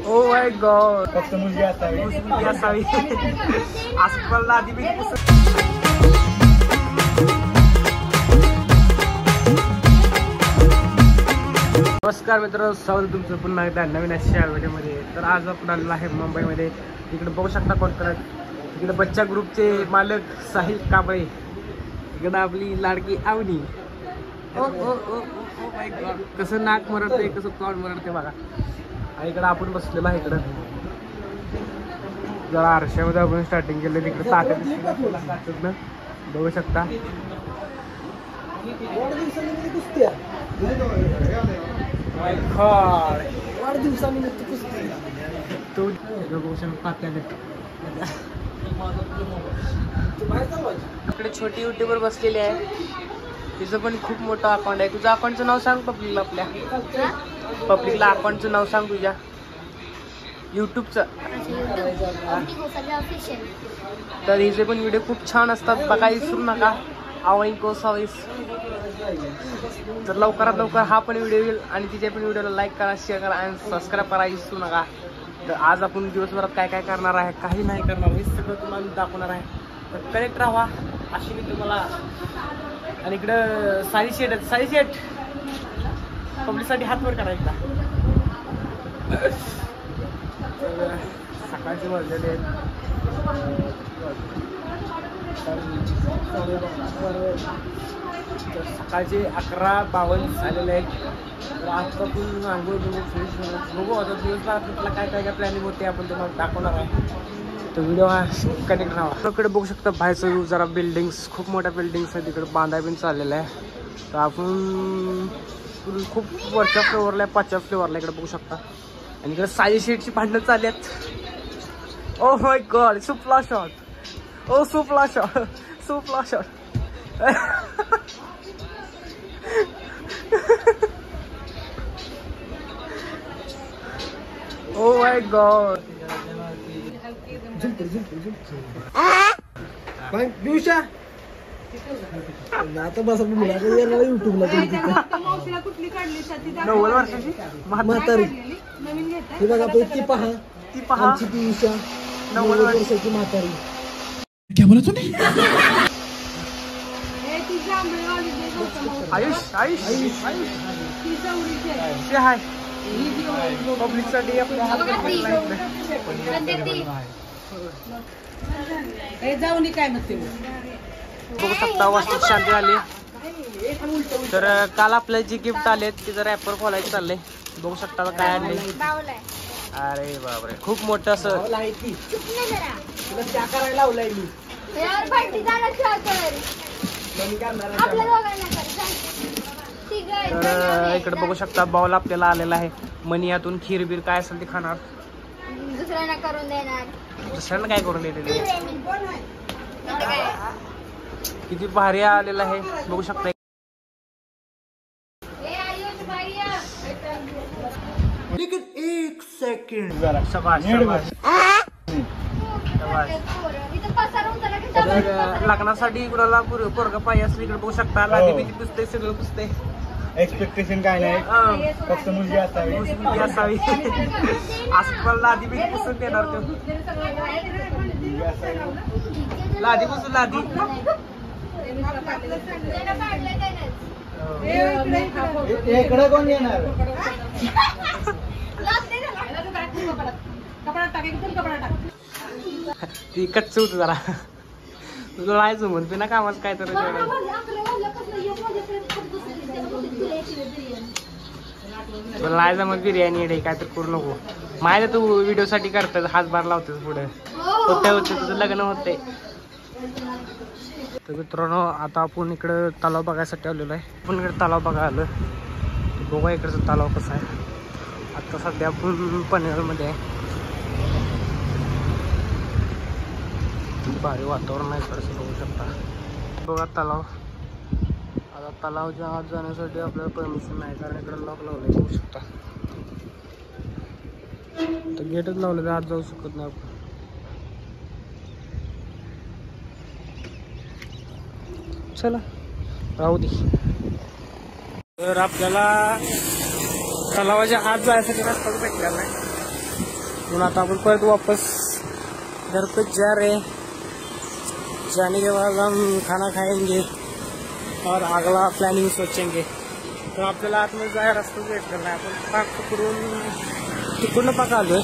O my God, फक्त मुलगी असावी आसपासला आधी मी नमस्कार मित्रांनो, स्वागत तुमचं पुन्हा एकदा नवीन अशा व्हिडिओमध्ये. तर आज आपण आलेलो आहे मुंबईमध्ये. इकडे बघू शकता कोण करत, इकडे बच्चा ग्रुपचे मालक साहिल कांबळे, इकडे आपली लाडकी आवनी. ओ ओ ओ माय गॉड, कसं नाक मरडते, कसं तोंड मरडते बघा. आणि इकडं आपण बसलेलो आहे. इकडं जरा आरशामध्ये आपण स्टार्टिंग केलं, तिकडे ताकद बघू शकता. इकडे छोटी युट्यूबर बसलेली आहे, तिचं पण खूप मोठं अकाउंट आहे. तुझं अकाउंटचं नाव सांग पब्लिकला, आपल्या पब्लिकला अकाउंटचं नाव सांग तुझ्या युट्यूबचं. तर हिचे पण व्हिडिओ खूप छान असतात, बघा विसरू नका. आवई कोसावीस. तर लवकरात लवकर हा पण व्हिडिओ येईल आणि तिच्या पण व्हिडिओला लाईक करा, शेअर करा आणि सबस्क्राईब करा, विसरू नका. तर आज आपण दिवसभरात काय काय करणार आहे, काही नाही करणार, हे सगळं तुम्हाला दाखवणार आहे. तर कनेक्ट राहा अशी मी तुम्हाला. आणि इकडं साडी शेट पब्लिकसाठी हात वर करा एकदा. सकाळचे वाजलेले आहेत सकाळचे 11:52 झालेले आहेत. तर आजपासून आंघोळ बघू आता दिवसभरात आपल्याला काय काय काय प्लॅनिंग होते आपण तुम्हाला दाखवणार आहे. तर व्हिडिओ हा कनेक्ट राहा. इकडे बघू शकता बाहेरचा व्ह्यू, जरा बिल्डिंग्स, खूप मोठ्या बिल्डिंग्स आहेत तिकडे, बांधाय पण चाललेलं आहे. तर आपण खूप वरच्या फ्लोअरला आहे, 5व्या फ्लोअरला इकडे बघू शकता. आणि इकडे साई शेटची भांडणं चालली आहेत. ओ माय गॉड, सुपला शॉट, ओ सुपला शॉट, सुपला शॉट. Oh my god. दिवशा आता बस युट्यूबला 90 वर्षाची म्हातारी. हे बघा ती पहा, ती पहा दिवशा 90 वर्षाची म्हातारी. क्या बोला तूने? आयुष आयुष आयुष ते आहे पब्लिकसाठी आपल्या हात जाऊन काय म्हणते. बघू शकता वास्तू शांती आली. तर काल आपल्याला जी गिफ्ट आले तिचं रॅपर खोलायचं चाललंय. बघू शकता काय आणले. अरे बापरे, खूप मोठं असं लावलंय मी. तर इकडे बघू शकता बाउल आपल्याला आलेला आहे. मनी यातून खीर बीर काय असेल ते खाणार, दुसऱ्यांना करून देणार. दुसऱ्यांना काय करून देते, किती भारी आलेला आहे बघू शकता. एक सेकंड लग्नासाठी कुणाला पोरगा पाहिजे असं इकडे बघू शकता. लादी बिदी पुसते, सगळं पुसते. एक्सपेक्टेशन काय नाही, फक्त मुलगी असावी आसपास लादी बिदी पुसून देणार. तो लादी पुसून लादी इकडे कोण येणार. ती कच्च होत जरा, लायचं म्हणते ना कामाच काय. तर लायचं मग बिर्याणी डे काय तर करू नको. माहिती तू व्हिडिओ साठी करतात, हातभार लावतेस पुढे होते होते तुझं लग्न होते. तर मित्रांनो आता आपण इकडं तलाव बघायसाठी आलेलो आहे. आपण इकडे तलाव बघायला आलो. बघा इकडचं तलाव कसं आहे. आता सध्या आपण पनवेलमध्ये आहे. भारी वातावरण आहे इकडचं बघू शकता. बघा तलाव. आता तलावच्या आत जाण्यासाठी आपल्याला परमिशन नाही, कारण इकडे लॉक लावलंय बघू शकता. तर गेटच लावलं तर आत जाऊ शकत नाही आपण. चला राहू दे. तर आपल्याला तलावाच्या आत जायसाठी रस्ता भेटलेला नाही, म्हणून आता आपण परत वापस घर पे जा रहे। जाने के बाद हम खाना खाएंगे और अगला प्लॅनिंग सोचेंगे। तर आपल्याला आतमध्ये जायला रस्ता भेटलेला नाही, आपण पाक पकडून तिकडून पाक आलोय,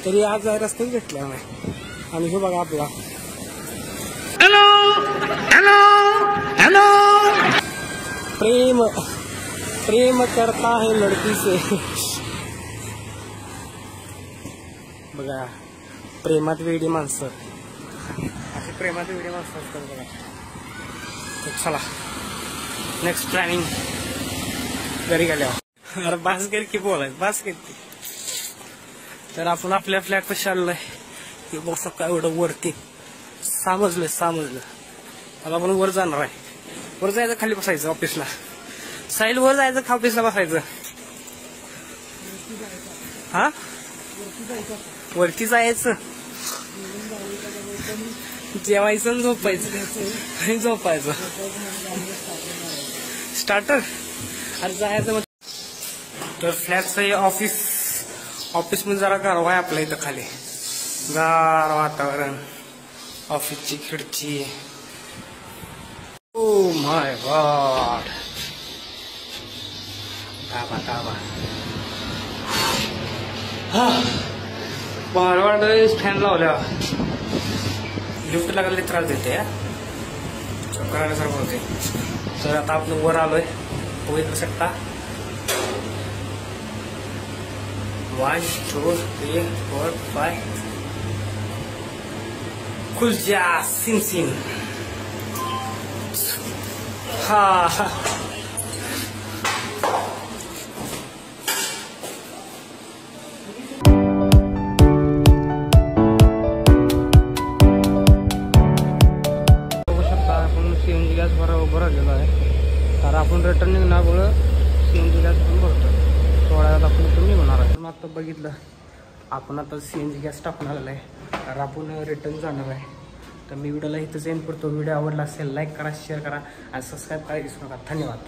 तरी आज जायला रस्ताच भेटला नाही। आणि हे बघा आपला हॅलो हॅलो हॅलो प्रेम प्रेम करता है लड़की से। बघा प्रेमात वेडी माणसं, अशी प्रेमात वेडी माणसं असतात बघा। तर चला नेक्स्ट प्लॅनिंग घरी गेल्यावर। अरे बास गेल की बोलायचं, बास गेल की। तर आपण आपल्या फ्लॅट पाशी आलोय की बघ काय एवढं वरती समजलं। आता आपण वर जाणार आहे, वर जायचं खाली बसायचं ऑफिसला। साहिल वर जायचं का ऑफिसला बसायचं? हा वरती जायचं, जेवायचं आणि झोपायचं स्टार्टर। अरे जायचं तर फ्लॅटचं ऑफिस मध्ये जरा गारवा आहे आपल्या इथं, खाली गार वातावरण, ऑफिसची खिडकी। ओ माय गॉड, ताबा हा बारवाड फॅन लावल्या, लिफ्ट लागायला त्रास देते, चक्कर आल्यासारखं होते। तर आता आपण वर आलोय, बघू शकता 1 2 3 4 5 खुल जा सिन हा। सीएनजी गॅस उभं राहिलेला आहे, तर आपण रिटर्न निघणार सीएनजी गॅस पण भरतो, थोड्या वेळात आपण इथून निघणार आहे। पण आता बघितलं आपण आता सीएनजी गॅस टाकून आलेला आहे, तर आपण रिटर्न जाणार आहे। तर मी व्हिडिओला इथंच एंड करतो। व्हिडिओ आवडला असेल लाईक करा, शेअर करा आणि सबस्क्राईब करायला विसरू नका। धन्यवाद।